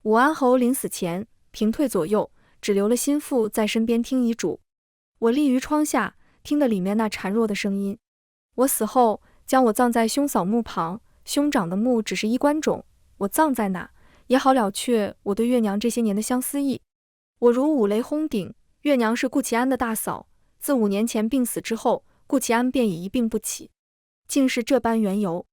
武安侯临死前平退左右，只留了心腹在身边听遗嘱。我立于窗下，听得里面那孱弱的声音。我死后，将我葬在兄嫂墓旁，兄长的墓只是衣冠冢，我葬在哪，也好了却我对月娘这些年的相思意。我如五雷轰顶，月娘是顾其安的大嫂，自5年前病死之后，顾其安便已一病不起，竟是这般缘由。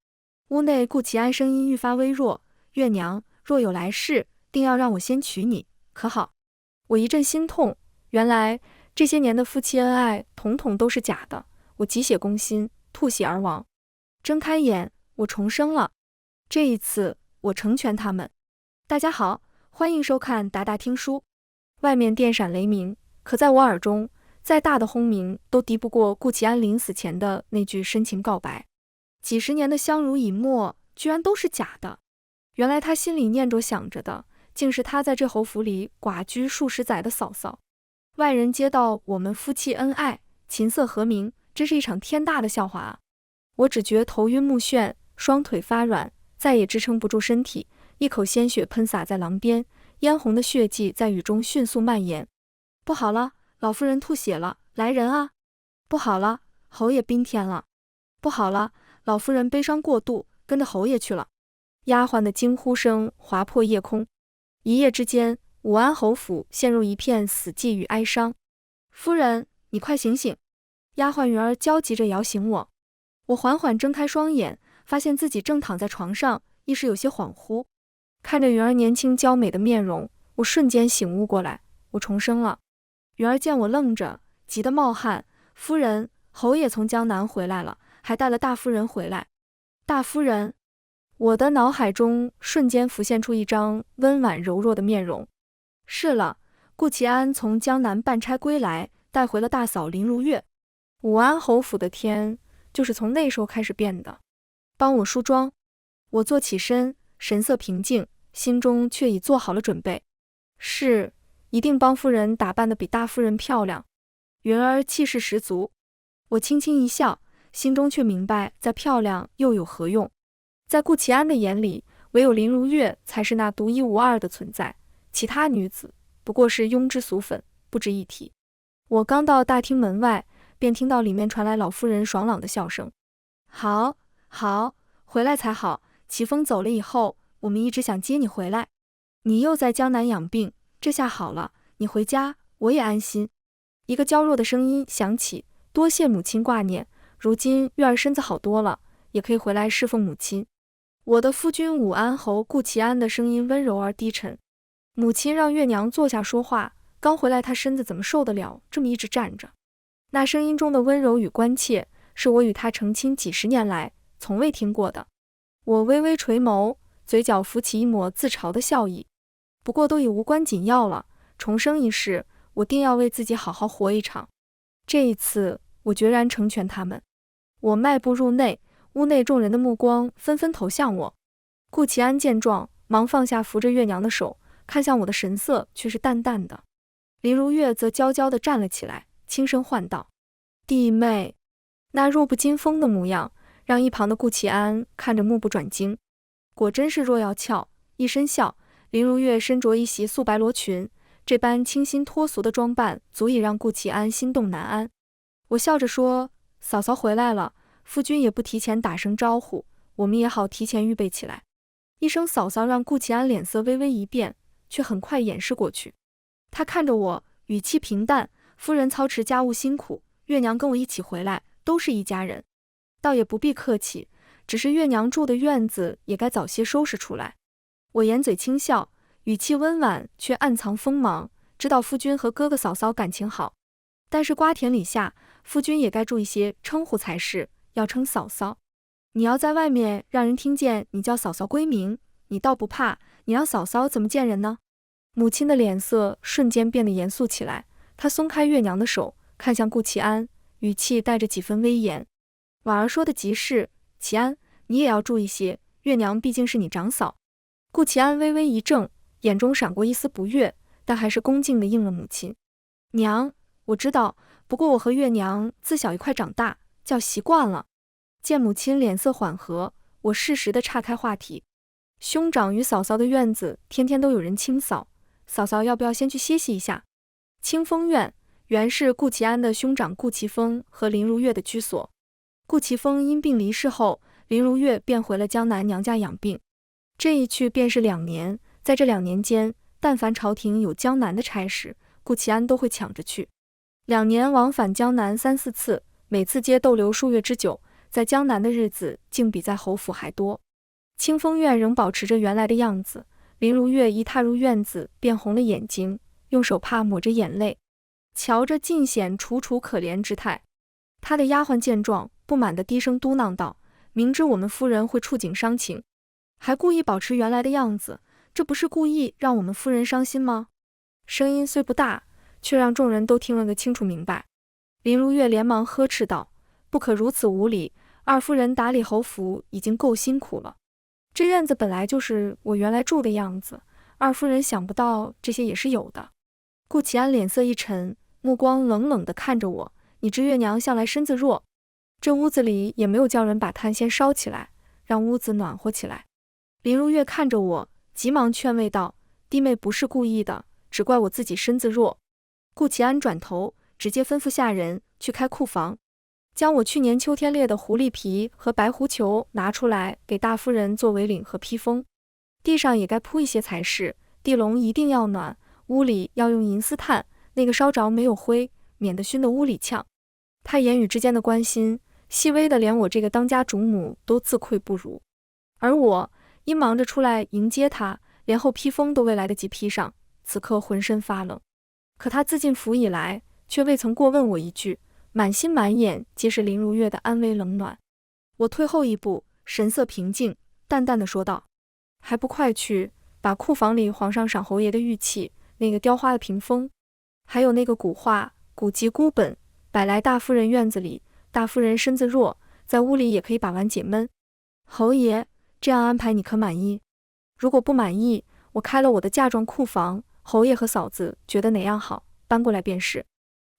屋内顾其安声音愈发微弱，月娘，若有来世，定要让我先娶你，可好？我一阵心痛，原来这些年的夫妻恩爱，统统都是假的。我急血攻心，吐血而亡。睁开眼，我重生了。这一次，我成全他们。大家好，欢迎收看达达听书。外面电闪雷鸣，可在我耳中，再大的轰鸣都敌不过顾其安临死前的那句深情告白。几十年的相濡以沫，居然都是假的。原来他心里念着想着的，竟是他在这侯府里寡居数十载的嫂嫂。外人皆道我们夫妻恩爱，琴瑟和鸣，真是一场天大的笑话啊！我只觉头晕目眩，双腿发软，再也支撑不住身体，一口鲜血喷洒在廊边，嫣红的血迹在雨中迅速蔓延。不好了，老夫人吐血了，来人啊！不好了，侯爷宾天了！不好了，老夫人悲伤过度，跟着侯爷去了。丫鬟的惊呼声划破夜空。一夜之间，武安侯府陷入一片死寂与哀伤。夫人，你快醒醒！丫鬟云儿焦急着摇醒我。我缓缓睁开双眼，发现自己正躺在床上，意识有些恍惚。看着云儿年轻娇美的面容，我瞬间醒悟过来，我重生了。云儿见我愣着，急得冒汗。夫人，侯爷从江南回来了，还带了大夫人回来。大夫人，我的脑海中瞬间浮现出一张温婉柔弱的面容。是了，顾其安从江南办差归来，带回了大嫂林如月。武安侯府的天就是从那时候开始变的。帮我梳妆。我坐起身，神色平静，心中却已做好了准备。是，一定帮夫人打扮得比大夫人漂亮。云儿气势十足。我轻轻一笑，心中却明白，再漂亮又有何用？在顾其安的眼里，唯有林如月才是那独一无二的存在，其他女子不过是庸脂俗粉，不值一提。我刚到大厅门外，便听到里面传来老夫人爽朗的笑声。好，好，回来才好。齐峰走了以后，我们一直想接你回来。你又在江南养病，这下好了，你回家，我也安心。一个娇弱的声音响起，多谢母亲挂念，如今月儿身子好多了，也可以回来侍奉母亲。我的夫君武安侯顾其安的声音温柔而低沉。母亲让月娘坐下说话，刚回来她身子怎么受得了这么一直站着？那声音中的温柔与关切，是我与她成亲几十年来从未听过的。我微微垂眸，嘴角浮起一抹自嘲的笑意。不过都已无关紧要了，重生一世，我定要为自己好好活一场。这一次，我决然成全他们。我迈步入内，屋内众人的目光纷纷投向我。顾其安见状，忙放下扶着月娘的手，看向我的神色却是淡淡的。林如月则娇娇地站了起来，轻声唤道：弟妹。那弱不禁风的模样，让一旁的顾其安看着目不转睛。果真是若要俏，一身笑。林如月身着一袭素白罗裙，这般清新脱俗的装扮，足以让顾其安心动难安。我笑着说：嫂嫂回来了，夫君也不提前打声招呼，我们也好提前预备起来。一声嫂嫂让顾其安脸色微微一变，却很快掩饰过去。他看着我，语气平淡：夫人操持家务辛苦，月娘跟我一起回来，都是一家人，倒也不必客气，只是月娘住的院子也该早些收拾出来。我掩嘴轻笑，语气温婉，却暗藏锋芒，知道夫君和哥哥嫂嫂感情好，但是瓜田李下，夫君也该注意些称呼才是，要称嫂嫂。你要在外面让人听见你叫嫂嫂归名，你倒不怕，你让嫂嫂怎么见人呢？母亲的脸色瞬间变得严肃起来，她松开月娘的手，看向顾其安，语气带着几分威严。婉儿说的极是，其安，你也要注意些，月娘毕竟是你长嫂。顾其安微微一怔，眼中闪过一丝不悦，但还是恭敬地应了母亲。娘，我知道，不过我和月娘自小一块长大，叫习惯了。见母亲脸色缓和，我适时地岔开话题。兄长与嫂嫂的院子天天都有人清扫，嫂嫂要不要先去歇息一下？清风院原是顾其安的兄长顾其峰和林如月的居所。顾其峰因病离世后，林如月便回了江南娘家养病。这一去便是2年，在这2年间，但凡朝廷有江南的差事，顾其安都会抢着去。2年往返江南3、4次，每次皆逗留数月之久，在江南的日子竟比在侯府还多。清风院仍保持着原来的样子，林如月一踏入院子便红了眼睛，用手帕抹着眼泪，瞧着尽显楚楚可怜之态。他的丫鬟见状，不满地低声嘟囔道：“明知我们夫人会触景伤情，还故意保持原来的样子，这不是故意让我们夫人伤心吗？”声音虽不大，却让众人都听了个清楚明白。林如月连忙呵斥道：“不可如此无礼，二夫人打理侯府已经够辛苦了，这院子本来就是我原来住的样子，二夫人想不到这些也是有的。”顾其安脸色一沉，目光冷冷地看着我：“你知月娘向来身子弱，这屋子里也没有叫人把炭先烧起来，让屋子暖和起来。”林如月看着我，急忙劝慰道：“弟妹不是故意的，只怪我自己身子弱。”顾其安转头，直接吩咐下人去开库房，将我去年秋天猎的狐狸皮和白狐裘拿出来给大夫人做围领和披风。地上也该铺一些才是，地笼一定要暖，屋里要用银丝炭，那个烧着没有灰，免得熏得屋里呛。他言语之间的关心，细微的连我这个当家主母都自愧不如。而我因忙着出来迎接他，连厚披风都未来得及披上，此刻浑身发冷。可他自进府以来，却未曾过问我一句，满心满眼皆是林如月的安危冷暖。我退后一步，神色平静，淡淡的说道：“还不快去把库房里皇上赏侯爷的玉器，那个雕花的屏风，还有那个古画、古籍、孤本，摆来大夫人院子里。大夫人身子弱，在屋里也可以把玩解闷。侯爷，这样安排你可满意？如果不满意，我开了我的嫁妆库房，侯爷和嫂子觉得哪样好，搬过来便是。”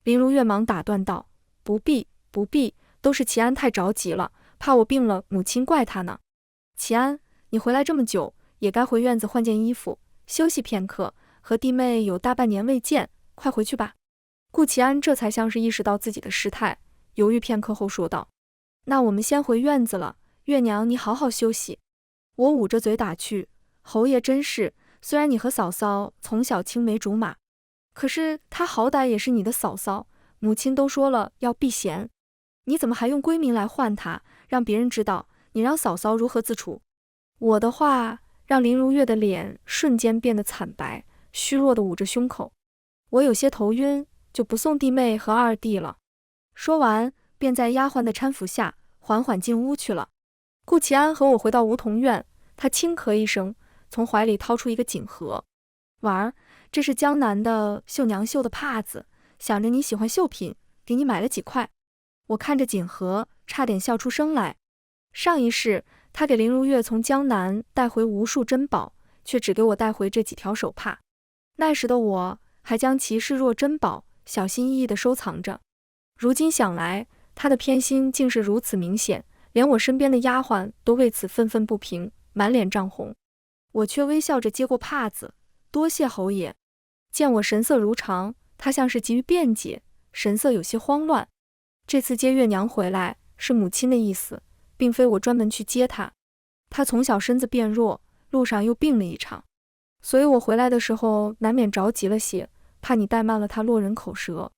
林如月忙打断道：“不必，不必，都是齐安太着急了，怕我病了，母亲怪他呢。齐安，你回来这么久，也该回院子换件衣服，休息片刻，和弟妹有大半年未见，快回去吧。”顾齐安这才像是意识到自己的失态，犹豫片刻后说道：“那我们先回院子了，月娘你好好休息。”我捂着嘴打趣：“侯爷真是，虽然你和嫂嫂从小青梅竹马，可是她好歹也是你的嫂嫂，母亲都说了要避嫌，你怎么还用闺名来唤她，让别人知道你让嫂嫂如何自处？”我的话让林如月的脸瞬间变得惨白，虚弱地捂着胸口。我有些头晕，就不送弟妹和二弟了。说完，便在丫鬟的搀扶下缓缓进屋去了。顾其安和我回到梧桐院，他轻咳一声，从怀里掏出一个锦盒：“婉儿，这是江南的绣娘绣的帕子，想着你喜欢绣品，给你买了几块。”我看着锦盒，差点笑出声来。上一世，他给林如月从江南带回无数珍宝，却只给我带回这几条手帕。那时的我还将其视若珍宝，小心翼翼地收藏着。如今想来，他的偏心竟是如此明显，连我身边的丫鬟都为此愤愤不平，满脸涨红。我却微笑着接过帕子：“多谢侯爷。”见我神色如常，他像是急于辩解，神色有些慌乱。这次接月娘回来是母亲的意思，并非我专门去接她。她从小身子变弱，路上又病了一场，所以我回来的时候难免着急了些，怕你怠慢了她落人口舌。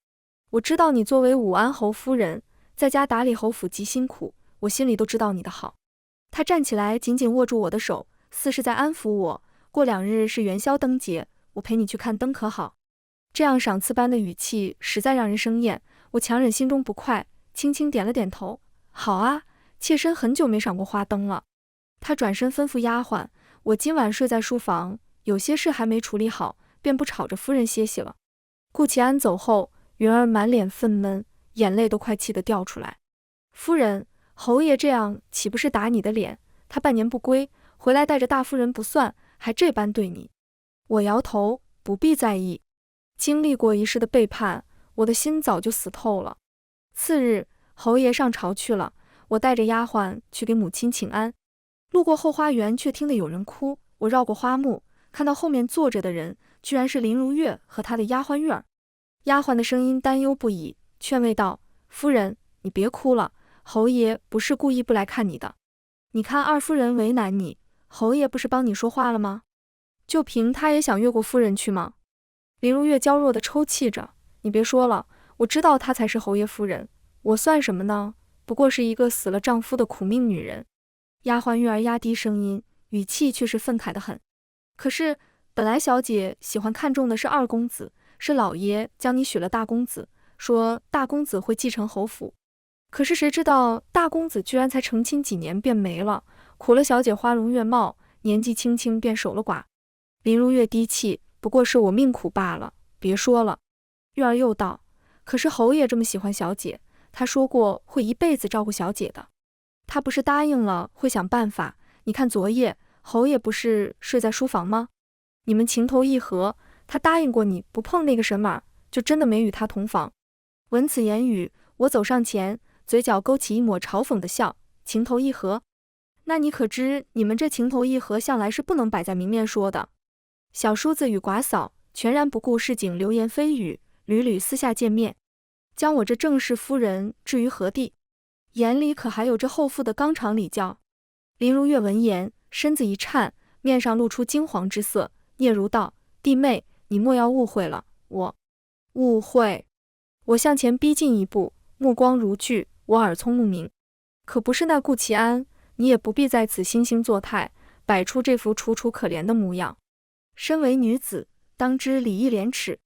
我知道你作为武安侯夫人，在家打理侯府极辛苦，我心里都知道你的好。他站起来紧紧握住我的手，似是在安抚我。过2日是元宵灯节，我陪你去看灯可好？这样赏赐般的语气实在让人生厌，我强忍心中不快，轻轻点了点头：“好啊，妾身很久没赏过花灯了。”他转身吩咐丫鬟：“我今晚睡在书房，有些事还没处理好，便不吵着夫人歇息了。”顾其安走后，云儿满脸愤懑，眼泪都快气得掉出来。“夫人，侯爷这样岂不是打你的脸？他半年不归，回来带着大夫人不算，还这般对你。”我摇头：“不必在意。经历过一世的背叛，我的心早就死透了。”次日，侯爷上朝去了，我带着丫鬟去给母亲请安。路过后花园，却听得有人哭。我绕过花木，看到后面坐着的人，居然是林如月和她的丫鬟月儿。丫鬟的声音担忧不已，劝慰道：“夫人，你别哭了，侯爷不是故意不来看你的。你看二夫人为难你，侯爷不是帮你说话了吗？就凭他也想越过夫人去吗？”林如月娇弱地抽泣着：“你别说了，我知道她才是侯爷夫人，我算什么呢？不过是一个死了丈夫的苦命女人。”丫鬟月儿压低声音，语气却是愤慨得很。可是本来小姐喜欢看中的是二公子，是老爷将你许了大公子，说大公子会继承侯府。可是谁知道大公子居然才成亲几年便没了，苦了小姐花容月貌，年纪轻轻便守了寡。林如月低泣：“不过是我命苦罢了，别说了。”月儿又道：“可是侯爷这么喜欢小姐，他说过会一辈子照顾小姐的。他不是答应了会想办法？你看昨夜侯爷不是睡在书房吗？你们情投意合，他答应过你不碰那个什么，就真的没与他同房。”闻此言语，我走上前，嘴角勾起一抹嘲讽的笑：“情投意合？那你可知你们这情投意合向来是不能摆在明面说的。小叔子与寡嫂全然不顾市井流言蜚语，屡屡私下见面，将我这正室夫人置于何地？眼里可还有这后父的纲常礼教？”林如月闻言，身子一颤，面上露出惊惶之色，嗫嚅道：“弟妹，你莫要误会了，我误会。”我向前逼近一步，目光如炬，我耳聪目明，可不是那顾其安，你也不必在此惺惺作态，摆出这副楚楚可怜的模样。身为女子，当知礼义廉耻，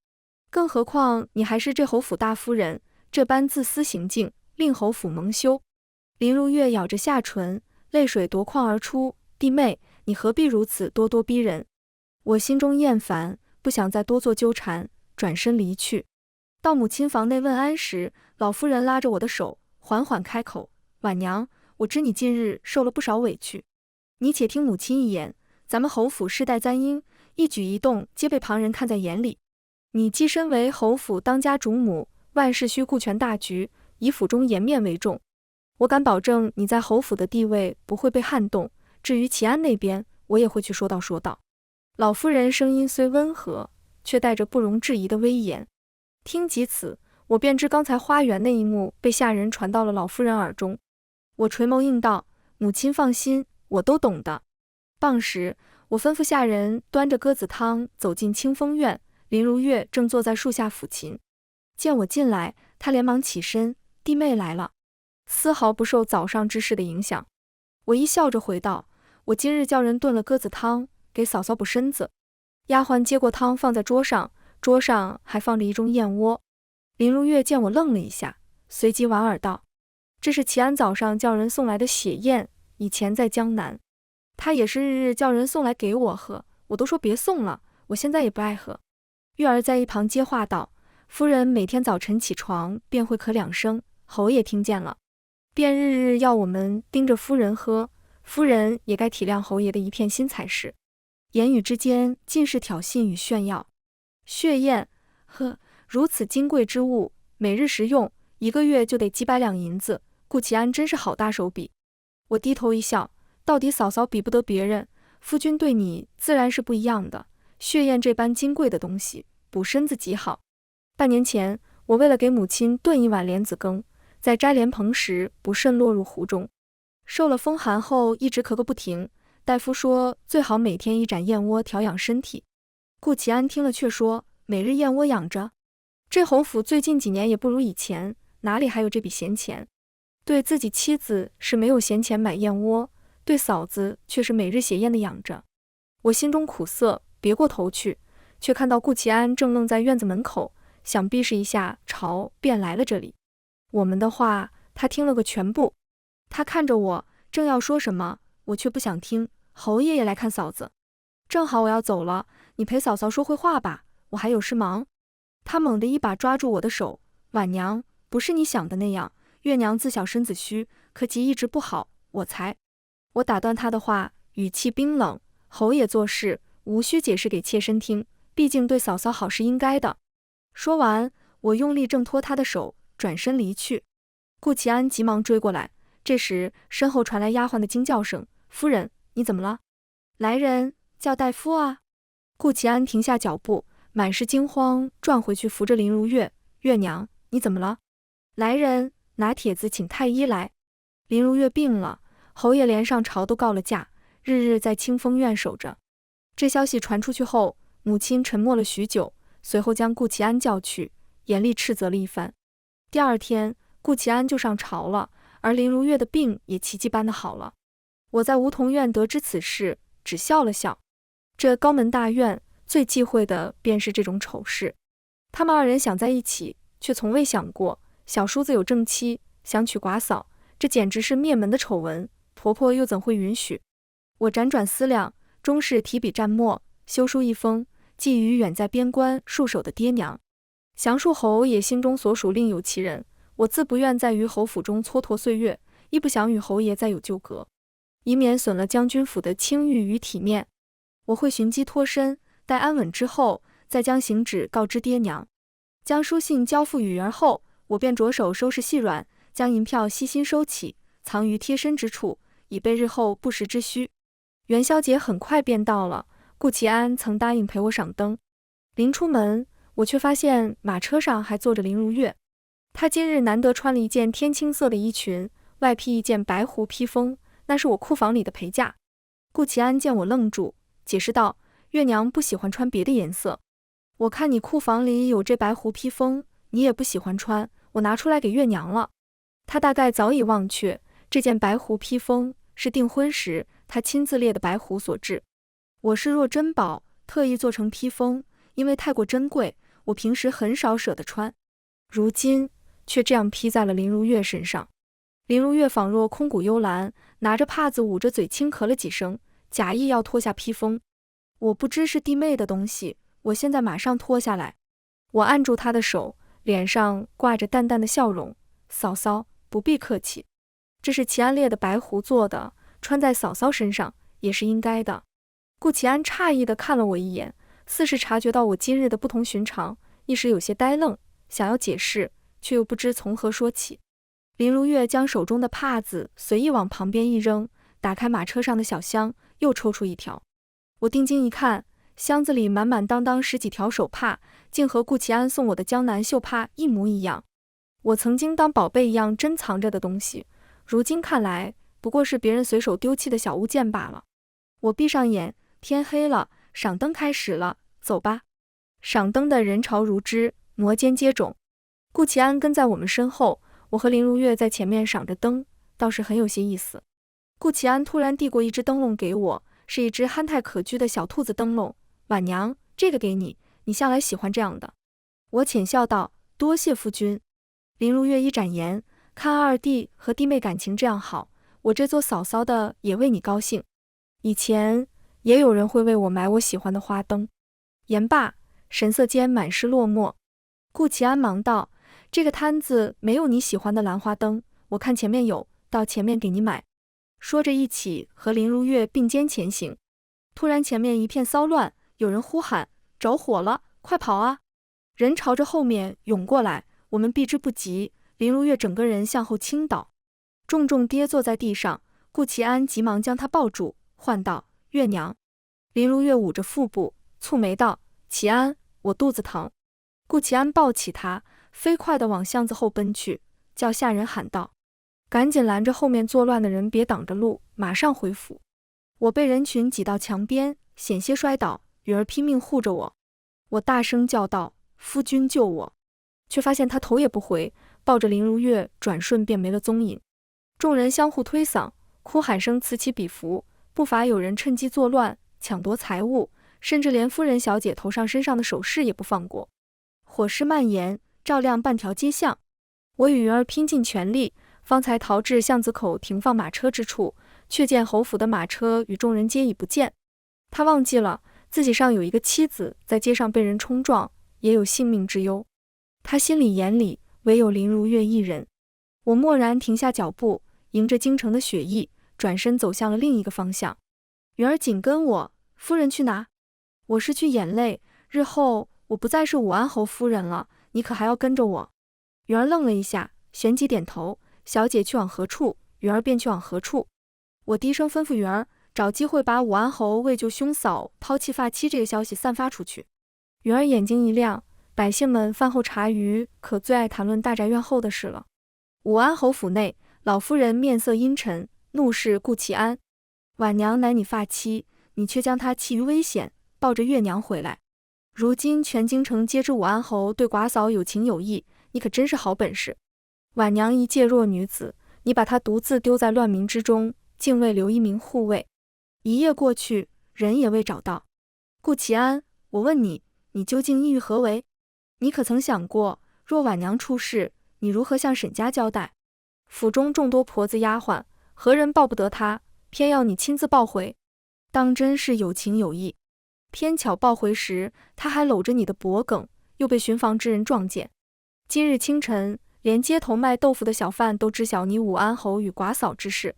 更何况你还是这侯府大夫人，这般自私行径，令侯府蒙羞。林如月咬着下唇，泪水夺眶而出：“弟妹，你何必如此咄咄逼人？”我心中厌烦，不想再多做纠缠，转身离去。到母亲房内问安时，老夫人拉着我的手，缓缓开口：“婉娘，我知你近日受了不少委屈，你且听母亲一言。咱们侯府世代簪缨，一举一动皆被旁人看在眼里。你既身为侯府当家主母，万事需顾全大局，以府中颜面为重。我敢保证你在侯府的地位不会被撼动。至于齐安那边，我也会去说道。”老夫人声音虽温和，却带着不容置疑的威严。听及此，我便知刚才花园那一幕被下人传到了老夫人耳中。我垂眸应道：“母亲放心，我都懂的。”傍时，我吩咐下人端着鸽子汤走进清风院，林如月正坐在树下抚琴。见我进来，她连忙起身：“弟妹来了。”丝毫不受早上之事的影响。我一笑着回道：“我今日叫人炖了鸽子汤，给嫂嫂补身子。”丫鬟接过汤放在桌上，桌上还放着一盅燕窝。林如月见我愣了一下，随即莞尔道：“这是齐安早上叫人送来的血燕，以前在江南，他也是日日叫人送来给我喝，我都说别送了，我现在也不爱喝。”月儿在一旁接话道：“夫人每天早晨起床便会咳2声，侯爷听见了，便日日要我们盯着夫人喝，夫人也该体谅侯爷的一片心才是。”言语之间尽是挑衅与炫耀。血燕，呵，如此金贵之物，每日食用，1个月就得几百两银子，顾其安真是好大手笔。我低头一笑：“到底嫂嫂比不得别人，夫君对你自然是不一样的。血燕这般金贵的东西，补身子极好。半年前，我为了给母亲炖一碗莲子羹，在摘莲蓬时不慎落入壶中，受了风寒后一直咳个不停。大夫说最好每天1盏燕窝调养身体。”顾其安听了却说：“每日燕窝养着？这侯府最近几年也不如以前，哪里还有这笔闲钱？对自己妻子是没有闲钱买燕窝，对嫂子却是每日血燕的养着。”我心中苦涩，别过头去，却看到顾其安正愣在院子门口，想必是一下朝便来了这里。我们的话他听了个全部。他看着我，正要说什么，我却不想听。侯爷爷来看嫂子，正好我要走了，你陪嫂嫂说会话吧，我还有事忙。他猛地一把抓住我的手：“婉娘，不是你想的那样，月娘自小身子虚，可疾一直不好，我才……”我打断他的话，语气冰冷：“侯爷做事无需解释给妾身听，毕竟对嫂嫂好是应该的。”说完，我用力挣脱他的手，转身离去。顾其安急忙追过来，这时身后传来丫鬟的惊叫声：“夫人，你怎么了？来人，叫大夫啊！顾其安停下脚步，满是惊慌，转回去扶着林如月。月娘，你怎么了？来人，拿帖子请太医来。林如月病了，侯爷连上朝都告了假，日日在清风院守着。这消息传出去后，母亲沉默了许久，随后将顾其安叫去，严厉斥责了一番。第二天，顾其安就上朝了，而林如月的病也奇迹般的好了。我在梧桐院得知此事，只笑了笑。这高门大院最忌讳的便是这种丑事。他们二人想在一起，却从未想过小叔子有正妻，想娶寡嫂，这简直是灭门的丑闻，婆婆又怎会允许？我辗转思量，终是提笔蘸墨，修书一封，寄予远在边关戍守的爹娘。降树侯也心中所属另有其人，我自不愿在于侯府中蹉跎岁月，亦不想与侯爷再有纠葛，以免损了将军府的清誉与体面。我会寻机脱身，待安稳之后，再将行旨告知爹娘。将书信交付与儿后，我便着手收拾细软，将银票悉心收起，藏于贴身之处，以备日后不时之需。元宵节很快便到了，顾其安曾答应陪我赏灯。临出门，我却发现马车上还坐着林如月。她今日难得穿了一件天青色的衣裙，外披一件白狐披风，那是我库房里的陪嫁。顾其安见我愣住，解释道：月娘不喜欢穿别的颜色。我看你库房里有这白狐披风，你也不喜欢穿，我拿出来给月娘了。她大概早已忘却，这件白狐披风是订婚时她亲自猎的白狐所制。我视若珍宝，特意做成披风，因为太过珍贵，我平时很少舍得穿，如今却这样披在了林如月身上。林如月仿若空谷幽兰，拿着帕子捂着嘴轻咳了几声，假意要脱下披风。我不知是弟妹的东西，我现在马上脱下来。我按住她的手，脸上挂着淡淡的笑容。嫂嫂，不必客气，这是齐安猎的白狐做的，穿在嫂嫂身上也是应该的。顾齐安诧异地看了我一眼，似是察觉到我今日的不同寻常，一时有些呆愣，想要解释，却又不知从何说起。林如月将手中的帕子随意往旁边一扔，打开马车上的小箱，又抽出一条。我定睛一看，箱子里满满当当十几条手帕，竟和顾齐安送我的江南绣帕一模一样。我曾经当宝贝一样珍藏着的东西，如今看来不过是别人随手丢弃的小物件罢了。我闭上眼，天黑了，赏灯开始了，走吧。赏灯的人潮如织，摩肩接踵。顾齐安跟在我们身后，我和林如月在前面赏着灯，倒是很有些意思。顾齐安突然递过一只灯笼给我，是一只憨态可掬的小兔子灯笼。婉娘，这个给你，你向来喜欢这样的。我浅笑道：多谢夫君。林如月一展颜，看二弟和弟妹感情这样好，我这做嫂嫂的也为你高兴。以前也有人会为我买我喜欢的花灯。言罢，神色间满是落寞。顾齐安忙道：这个摊子没有你喜欢的兰花灯，我看前面有，到前面给你买。说着一起和林如月并肩前行。突然前面一片骚乱，有人呼喊：着火了，快跑啊！人朝着后面涌过来，我们避之不及，林如月整个人向后倾倒，重重跌坐在地上。顾齐安急忙将她抱住，唤道：月娘。林如月捂着腹部，蹙眉道：齐安，我肚子疼。顾齐安抱起她，飞快地往巷子后奔去，叫下人喊道：赶紧拦着后面作乱的人，别挡着路，马上回府。我被人群挤到墙边，险些摔倒，雨儿拼命护着我。我大声叫道：夫君救我！却发现他头也不回，抱着林如月转瞬便没了踪影。众人相互推搡，哭喊声此起彼伏，不乏有人趁机作乱，抢夺财物，甚至连夫人小姐头上身上的首饰也不放过。火势蔓延，照亮半条街巷。我与云儿拼尽全力，方才逃至巷子口停放马车之处，却见侯府的马车与众人皆已不见。他忘记了自己上有一个妻子在街上被人冲撞，也有性命之忧。他心里眼里唯有林如月一人。我蓦然停下脚步，迎着京城的雪意，转身走向了另一个方向。云儿紧跟我：夫人去哪？我失去眼泪，日后我不再是武安侯夫人了，你可还要跟着我？云儿愣了一下，旋即点头：小姐去往何处，云儿便去往何处。我低声吩咐云儿：找机会把武安侯为救兄嫂抛弃发妻这个消息散发出去。云儿眼睛一亮，百姓们饭后茶余可最爱谈论大宅院后的事了。武安侯府内，老夫人面色阴沉，怒视顾其安：婉娘乃你发妻，你却将她弃于危险，抱着月娘回来。如今全京城皆知武安侯对寡嫂有情有义，你可真是好本事。婉娘一介弱女子，你把她独自丢在乱民之中，竟未留一名护卫。一夜过去，人也未找到。顾其安，我问你，你究竟意欲何为？你可曾想过，若婉娘出事，你如何向沈家交代？府中众多婆子丫鬟，何人抱不得她，偏要你亲自抱回，当真是有情有义。偏巧抱回时，她还搂着你的脖颈，又被巡防之人撞见。今日清晨，连街头卖豆腐的小贩都知晓你武安侯与寡嫂之事。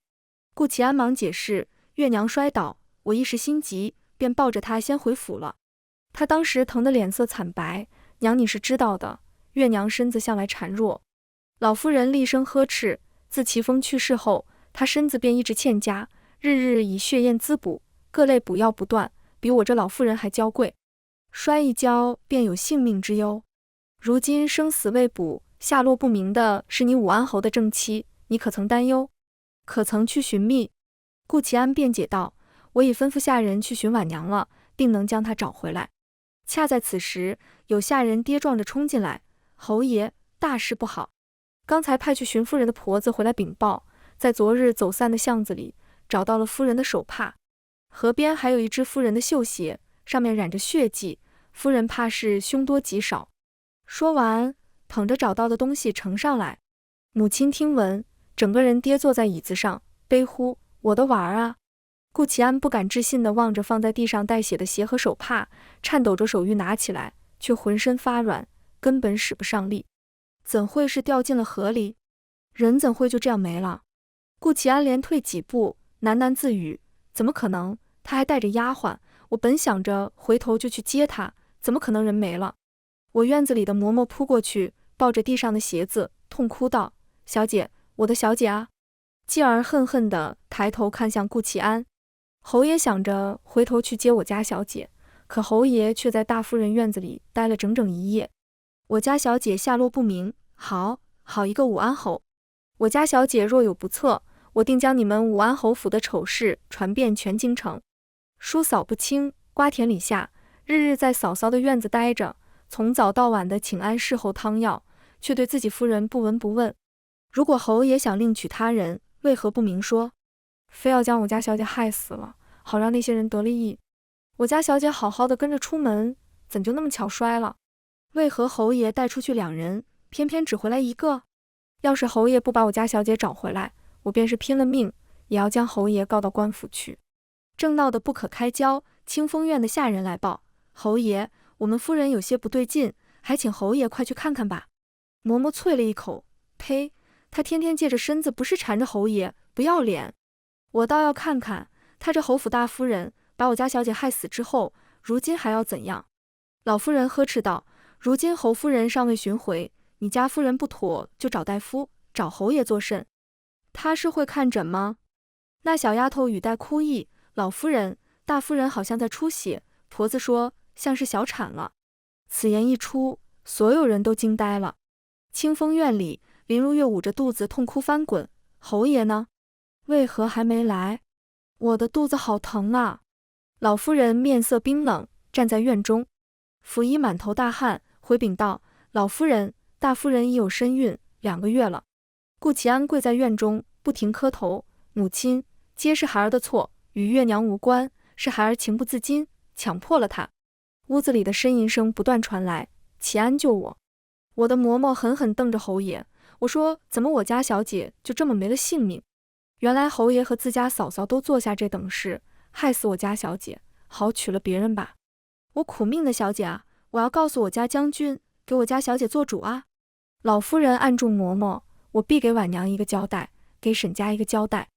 顾其安忙解释，月娘摔倒，我一时心急，便抱着她先回府了。她当时疼得脸色惨白，娘你是知道的，月娘身子向来孱弱。老夫人厉声呵斥，自齐风去世后，她身子便一直欠佳，日日以血燕滋补，各类补药不断，比我这老妇人还娇贵，摔一跤便有性命之忧。如今生死未卜，下落不明的是你武安侯的正妻，你可曾担忧？可曾去寻觅？顾其安辩解道：我已吩咐下人去寻婉娘了，定能将她找回来。恰在此时，有下人跌撞着冲进来：侯爷，大事不好！刚才派去寻夫人的婆子回来禀报，在昨日走散的巷子里找到了夫人的手帕，河边还有一只夫人的绣鞋，上面染着血迹，夫人怕是凶多吉少。说完，捧着找到的东西呈上来。母亲听闻，整个人跌坐在椅子上，悲呼：我的娃儿啊！顾其安不敢置信地望着放在地上带血的鞋和手帕，颤抖着手欲拿起来，却浑身发软，根本使不上力。怎会是掉进了河里？人怎会就这样没了？顾其安连退几步，喃喃自语：怎么可能？他还带着丫鬟，我本想着回头就去接他，怎么可能人没了？我院子里的嬷嬷扑过去，抱着地上的鞋子，痛哭道：小姐，我的小姐啊！继而恨恨地抬头看向顾其安。侯爷想着回头去接我家小姐，可侯爷却在大夫人院子里待了整整一夜。我家小姐下落不明，好一个武安侯！我家小姐若有不测，我定将你们武安侯府的丑事传遍全京城。叔嫂不清，瓜田李下，日日在嫂嫂的院子待着，从早到晚的请安侍候汤药，却对自己夫人不闻不问。如果侯爷想另娶他人，为何不明说？非要将我家小姐害死了，好让那些人得利益。我家小姐好好的跟着出门，怎就那么巧摔了？为何侯爷带出去2人，偏偏只回来1个？要是侯爷不把我家小姐找回来，我便是拼了命也要将侯爷告到官府去。正闹得不可开交，清风院的下人来报：侯爷，我们夫人有些不对劲，还请侯爷快去看看吧。嬷嬷啐了一口：呸！他天天借着身子不是缠着侯爷，不要脸！我倒要看看他这侯府大夫人把我家小姐害死之后，如今还要怎样？老夫人呵斥道：如今侯夫人尚未寻回，你家夫人不妥就找大夫，找侯爷作甚？他是会看诊吗？那小丫头语带哭意：老夫人，大夫人好像在出血，婆子说像是小产了。此言一出，所有人都惊呆了。清风院里，林如月捂着肚子痛哭翻滚：侯爷呢？为何还没来？我的肚子好疼啊！老夫人面色冰冷，站在院中，府医满头大汗，回禀道：老夫人，大夫人已有身孕2个月了。顾其安跪在院中，不停磕头：母亲，皆是孩儿的错，与月娘无关，是孩儿情不自禁，强迫了她。屋子里的呻吟声不断传来：其安救我！我的嬷嬷狠狠瞪着侯爷，我说怎么我家小姐就这么没了性命？原来侯爷和自家嫂嫂都做下这等事，害死我家小姐，好娶了别人吧。我苦命的小姐啊，我要告诉我家将军，给我家小姐做主啊！老夫人按住嬷嬷，我必给婉娘一个交代，给沈家一个交代。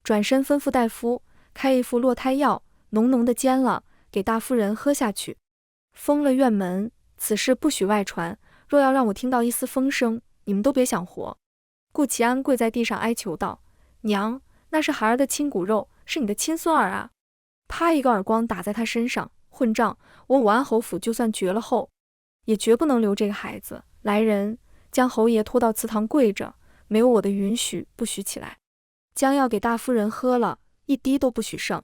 转身吩咐大夫开一副落胎药，浓浓的煎了，给大夫人喝下去。封了院门，此事不许外传，若要让我听到一丝风声，你们都别想活。顾其安跪在地上哀求道：娘，那是孩儿的亲骨肉，是你的亲孙儿啊！啪一个耳光打在他身上，混账！我武安侯府就算绝了后，也绝不能留这个孩子。来人，将侯爷拖到祠堂跪着，没有我的允许，不许起来。将要给大夫人喝了，一滴都不许剩。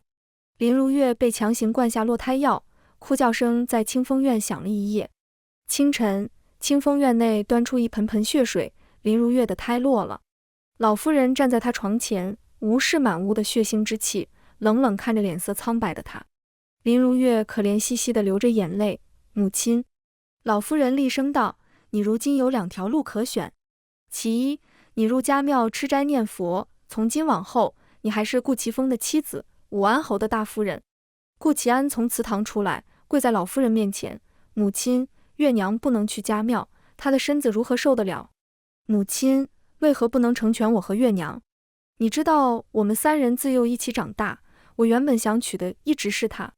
林如月被强行灌下落胎药，哭叫声在清风院响了一夜。清晨，清风院内端出一盆盆血水，林如月的胎落了。老夫人站在她床前，无视满屋的血腥之气，冷冷看着脸色苍白的她。林如月可怜兮兮地流着眼泪，母亲。老夫人厉声道：你如今有2条路可选，其一，你入家庙吃斋念佛，从今往后，你还是顾其峰的妻子，武安侯的大夫人。顾其安从祠堂出来，跪在老夫人面前，母亲，月娘不能去家庙，她的身子如何受得了？母亲，为何不能成全我和月娘？你知道我们3人自幼一起长大，我原本想娶的一直是她，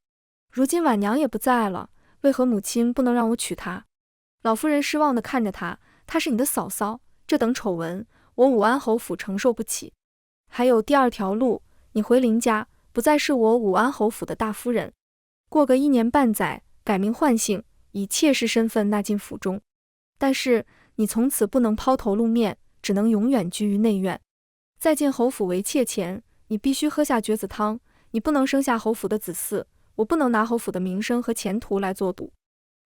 如今婉娘也不在了，为何母亲不能让我娶她？老夫人失望地看着她，她是你的嫂嫂，这等丑闻，我武安侯府承受不起。还有第2条路，你回林家，不再是我武安侯府的大夫人，过个1年半载，改名换姓，以妾室身份纳进府中。但是你从此不能抛头露面，只能永远居于内院。在进侯府为妾前，你必须喝下蕨子汤，你不能生下侯府的子嗣，我不能拿侯府的名声和前途来做赌。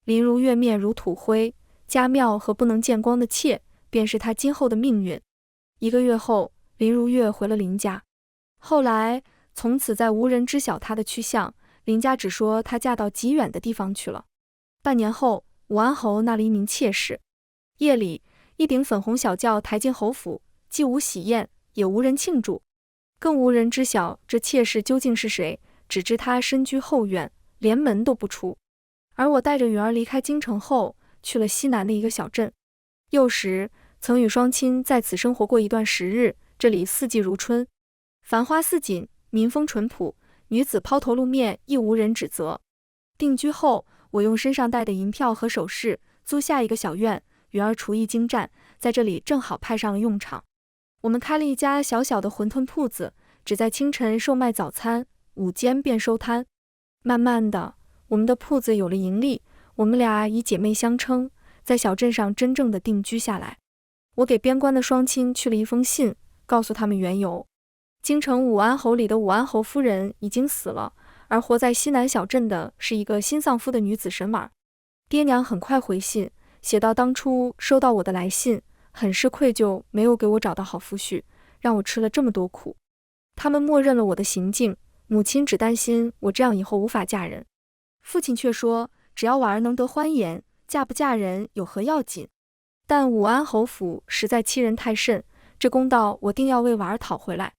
林如月面如土灰，家庙和不能见光的妾，便是她今后的命运。1个月后，林如月回了林家。后来，从此再无人知晓她的去向，林家只说她嫁到极远的地方去了。半年后，武安侯纳了一名妾室。夜里，一顶粉红小轿抬进侯府，既无喜宴，也无人庆祝，更无人知晓这妾室究竟是谁，只知她身居后院，连门都不出。而我带着允儿离开京城后，去了西南的一个小镇。幼时曾与双亲在此生活过一段时日，这里四季如春，繁花似锦，民风淳朴，女子抛头露面亦无人指责。定居后，我用身上带的银票和首饰租下一个小院，允儿厨艺精湛，在这里正好派上了用场。我们开了一家小小的馄饨铺子，只在清晨售卖早餐，午间便收摊。慢慢的，我们的铺子有了盈利，我们俩以姐妹相称，在小镇上真正的定居下来。我给边关的双亲去了一封信，告诉他们缘由。京城武安侯里的武安侯夫人已经死了，而活在西南小镇的是一个新丧夫的女子沈婉。爹娘很快回信，写到当初收到我的来信，很是愧疚，没有给我找到好夫婿，让我吃了这么多苦。他们默认了我的行径，母亲只担心我这样以后无法嫁人，父亲却说只要婉儿能得欢颜，嫁不嫁人有何要紧。但武安侯府实在欺人太甚，这公道我定要为婉儿讨回来。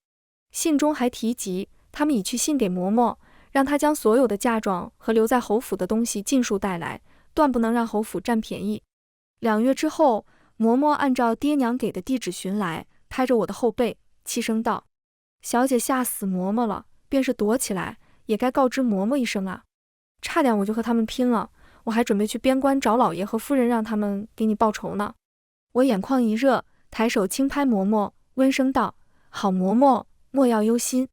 信中还提及，他们已去信给嬷嬷，让她将所有的嫁妆和留在侯府的东西尽数带来，断不能让侯府占便宜。2月之后，嬷嬷按照爹娘给的地址寻来，拍着我的后背，气声道：小姐吓死嬷嬷了，便是躲起来，也该告知嬷嬷一声啊。差点我就和他们拼了，我还准备去边关找老爷和夫人，让他们给你报仇呢。我眼眶一热，抬手轻拍嬷嬷，温声道：好嬷嬷，莫要忧心。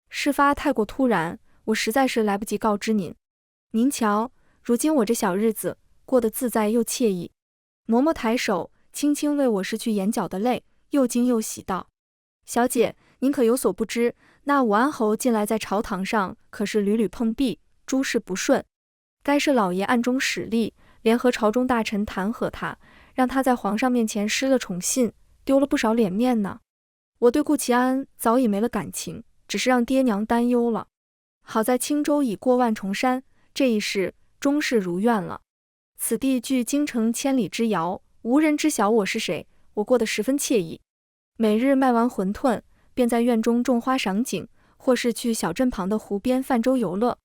事发太过突然，我实在是来不及告知您。您瞧，如今我这小日子过得自在又惬意。嬷嬷抬手轻轻为我拭去眼角的泪，又惊又喜道：小姐，您可有所不知，那武安侯近来在朝堂上可是屡屡碰壁，诸事不顺。该是老爷暗中使力，联合朝中大臣弹劾他，让他在皇上面前失了宠信，丢了不少脸面呢。我对顾其安早已没了感情，只是让爹娘担忧了。好在轻舟已过万重山，这一事终是如愿了。此地距京城千里之遥，无人知晓我是谁，我过得十分惬意。每日卖完馄饨，便在院中种花赏景，或是去小镇旁的湖边泛舟游乐。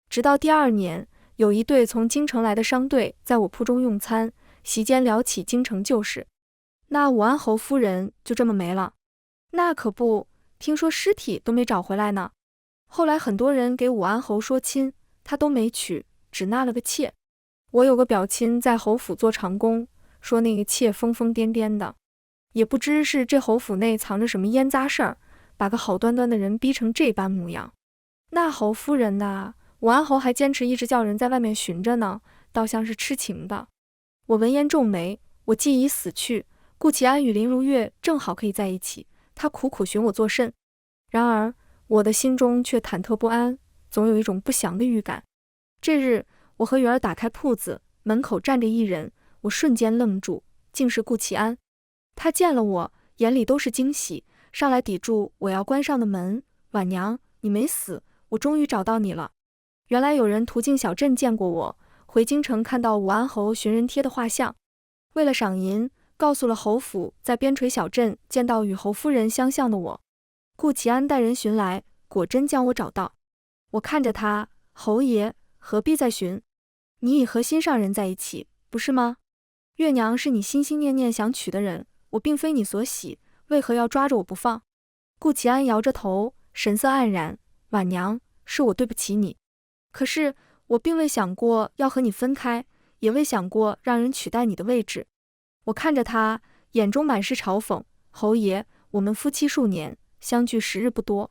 直到第2年，有一对从京城来的商队在我铺中用餐，席间聊起京城旧事。那武安侯夫人就这么没了。那可不，听说尸体都没找回来呢。后来很多人给武安侯说亲，他都没娶，只纳了个妾。我有个表亲在侯府做长工，说那个妾疯疯癫癫的，也不知是这侯府内藏着什么烟杂事儿，把个好端端的人逼成这般模样。那侯夫人呐，武安侯还坚持一直叫人在外面寻着呢，倒像是痴情的。我闻言皱眉，我既已死去，顾其安与林如月正好可以在一起，他苦苦寻我作甚？然而我的心中却忐忑不安，总有一种不祥的预感。这日，我和媛儿打开铺子，门口站着一人，我瞬间愣住，竟是顾其安。他见了我，眼里都是惊喜，上来抵住我要关上的门。婉娘，你没死，我终于找到你了。原来有人途经小镇见过我，回京城看到武安侯寻人贴的画像，为了赏银，告诉了侯府在边陲小镇见到与侯夫人相像的我。顾其安带人寻来，果真将我找到。我看着他，侯爷，何必再寻？你已和心上人在一起，不是吗？月娘是你心心念念想娶的人，我并非你所喜，为何要抓着我不放？顾其安摇着头，神色黯然。婉娘，是我对不起你，可是我并未想过要和你分开，也未想过让人取代你的位置。我看着他，眼中满是嘲讽。侯爷，我们夫妻数年，相聚时日不多，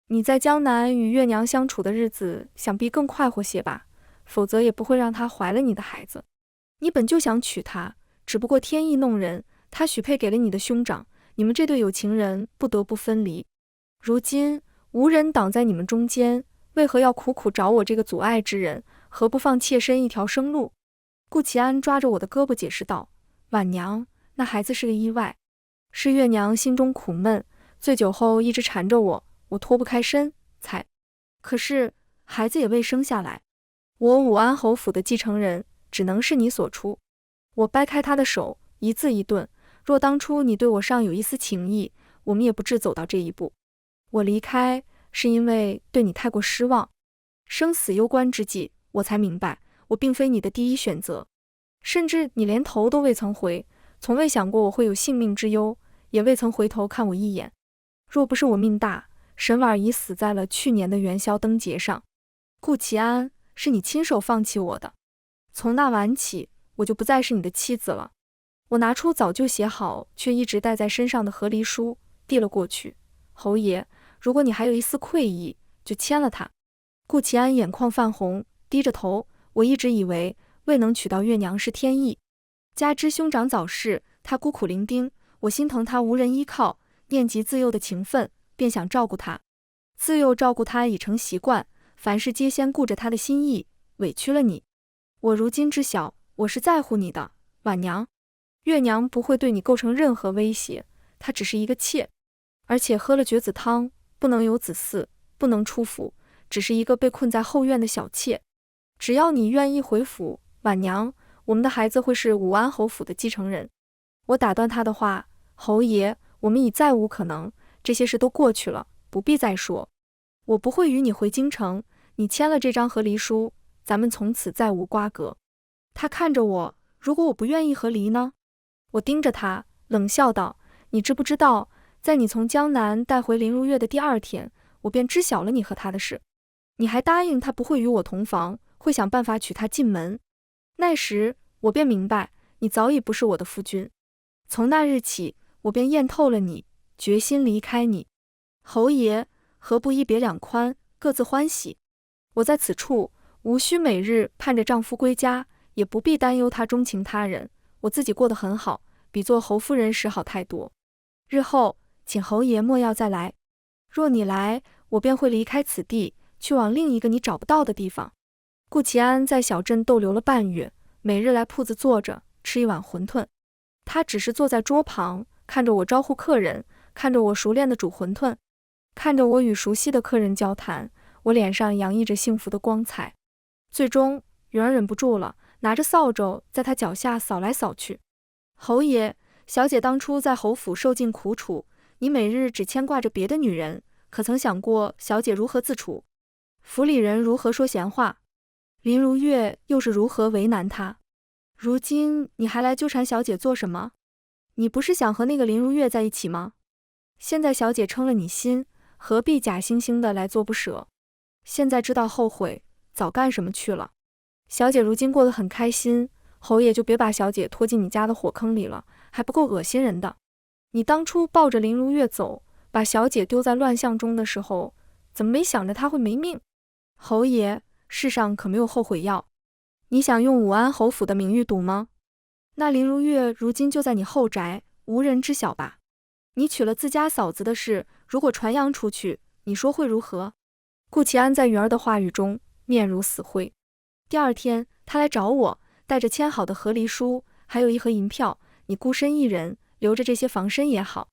你在江南与月娘相处的日子，想必更快活些吧，否则也不会让她怀了你的孩子。你本就想娶她，只不过天意弄人，她许配给了你的兄长，你们这对有情人不得不分离。如今无人挡在你们中间，为何要苦苦找我这个阻碍之人？何不放妾身一条生路？顾其安抓着我的胳膊解释道：婉娘，那孩子是个意外，是月娘心中苦闷，醉酒后一直缠着我，我脱不开身才……可是孩子也未生下来，我武安侯府的继承人只能是你所出。我掰开他的手，一字一顿，若当初你对我尚有一丝情意，我们也不至走到这一步。我离开是因为对你太过失望，生死攸关之际，我才明白我并非你的第一选择，甚至你连头都未曾回，从未想过我会有性命之忧，也未曾回头看我一眼。若不是我命大，沈婉已死在了去年的元宵灯节上。顾其安，是你亲手放弃我的，从那晚起，我就不再是你的妻子了。我拿出早就写好却一直带在身上的和离书，递了过去。侯爷，如果你还有一丝愧意，就签了它。顾其安眼眶泛红，低着头。我一直以为未能娶到月娘是天意，加之兄长早逝，他孤苦伶仃，我心疼他无人依靠，念及自幼的情分，便想照顾他。自幼照顾他已成习惯，凡事皆先顾着他的心意，委屈了你。我如今知晓，我是在乎你的，婉娘。月娘不会对你构成任何威胁，她只是一个妾，而且喝了绝子汤，不能有子嗣，不能出府，只是一个被困在后院的小妾。只要你愿意回府，婉娘，我们的孩子会是武安侯府的继承人。我打断他的话，侯爷，我们已再无可能，这些事都过去了，不必再说。我不会与你回京城，你签了这张和离书，咱们从此再无瓜葛。他看着我，如果我不愿意和离呢？我盯着他，冷笑道：你知不知道，在你从江南带回林如月的第二天，我便知晓了你和他的事。你还答应他不会与我同房，会想办法娶她进门。那时我便明白，你早已不是我的夫君。从那日起，我便验透了你，决心离开你。侯爷，何不一别两宽，各自欢喜？我在此处，无需每日盼着丈夫归家，也不必担忧他钟情他人，我自己过得很好，比做侯夫人时好太多。日后，请侯爷莫要再来。若你来，我便会离开此地，去往另一个你找不到的地方。顾其安在小镇逗留了半月，每日来铺子坐着，吃一碗馄饨。他只是坐在桌旁，看着我招呼客人，看着我熟练的煮馄饨，看着我与熟悉的客人交谈，我脸上洋溢着幸福的光彩。最终，云儿忍不住了，拿着扫帚在他脚下扫来扫去。侯爷，小姐当初在侯府受尽苦楚，你每日只牵挂着别的女人，可曾想过小姐如何自处？府里人如何说闲话？林如月又是如何为难她？如今你还来纠缠小姐做什么？你不是想和那个林如月在一起吗？现在小姐撑了你心，何必假惺惺的来做不舍？现在知道后悔，早干什么去了？小姐如今过得很开心，侯爷就别把小姐拖进你家的火坑里了，还不够恶心人的。你当初抱着林如月走，把小姐丢在乱象中的时候，怎么没想着他会没命？侯爷，世上可没有后悔药。你想用武安侯府的名誉赌吗？那林如月如今就在你后宅，无人知晓吧？你娶了自家嫂子的事，如果传扬出去，你说会如何？顾其安在云儿的话语中面如死灰。第二天，他来找我，带着签好的和离书，还有一盒银票。你孤身一人，留着这些防身也好。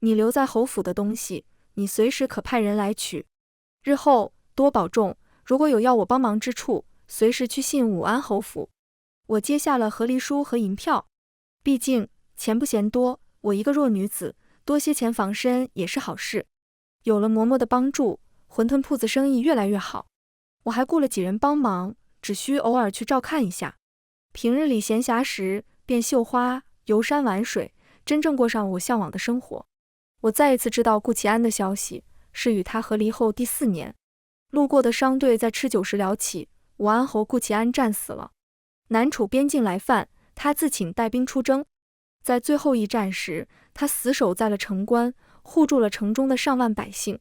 你留在侯府的东西，你随时可派人来取。日后多保重，如果有要我帮忙之处，随时去信武安侯府。我接下了和离书和银票，毕竟钱不嫌多，我一个弱女子，多些钱防身也是好事。有了嬷嬷的帮助，馄饨铺子生意越来越好。我还雇了几人帮忙，只需偶尔去照看一下。平日里闲暇时便绣花、游山玩水，真正过上我向往的生活。我再一次知道顾其安的消息，是与他和离后第4年。路过的商队在吃酒时聊起，武安侯顾其安战死了。南楚边境来犯，他自请带兵出征。在最后一战时，他死守在了城关，护住了城中的上万百姓，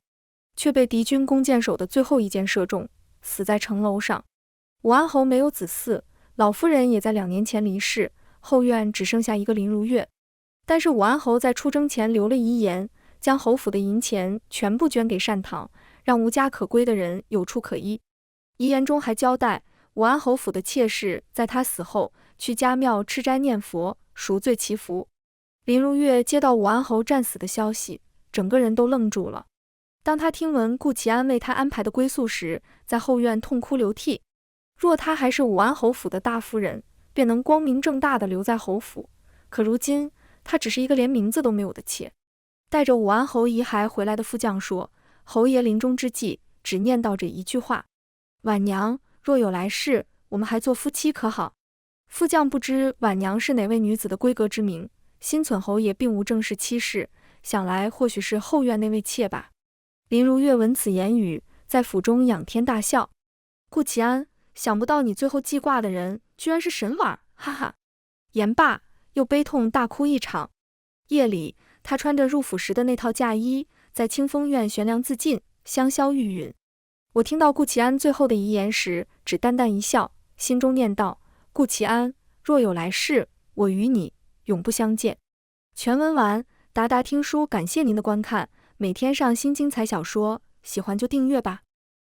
却被敌军弓箭手的最后一箭射中，死在城楼上。武安侯没有子嗣，老夫人也在2年前离世，后院只剩下一个林如月。但是武安侯在出征前留了遗言，将侯府的银钱全部捐给善堂，让无家可归的人有处可依。遗言中还交代，武安侯府的妾室在他死后去家庙吃斋念佛，赎罪祈福。林如月接到武安侯战死的消息，整个人都愣住了。当他听闻顾其安为他安排的归宿时，在后院痛哭流涕。若他还是武安侯府的大夫人，便能光明正大地留在侯府，可如今他只是一个连名字都没有的妾。带着武安侯遗骸回来的副将说，侯爷临终之际只念叨着一句话：婉娘，若有来世，我们还做夫妻可好？副将不知婉娘是哪位女子的闺阁之名，心忖侯爷并无正式妻室，想来或许是后院那位妾吧。林如月闻此言语，在府中仰天大笑。顾其安，想不到你最后记挂的人居然是沈婉，哈哈。言罢，又悲痛大哭一场。夜里，他穿着入府时的那套嫁衣，在清风院悬梁自尽，香消玉殒。我听到顾其安最后的遗言时，只淡淡一笑，心中念道：顾其安，若有来世，我与你永不相见。全文完，达达听书感谢您的观看，每天上新精彩小说，喜欢就订阅吧。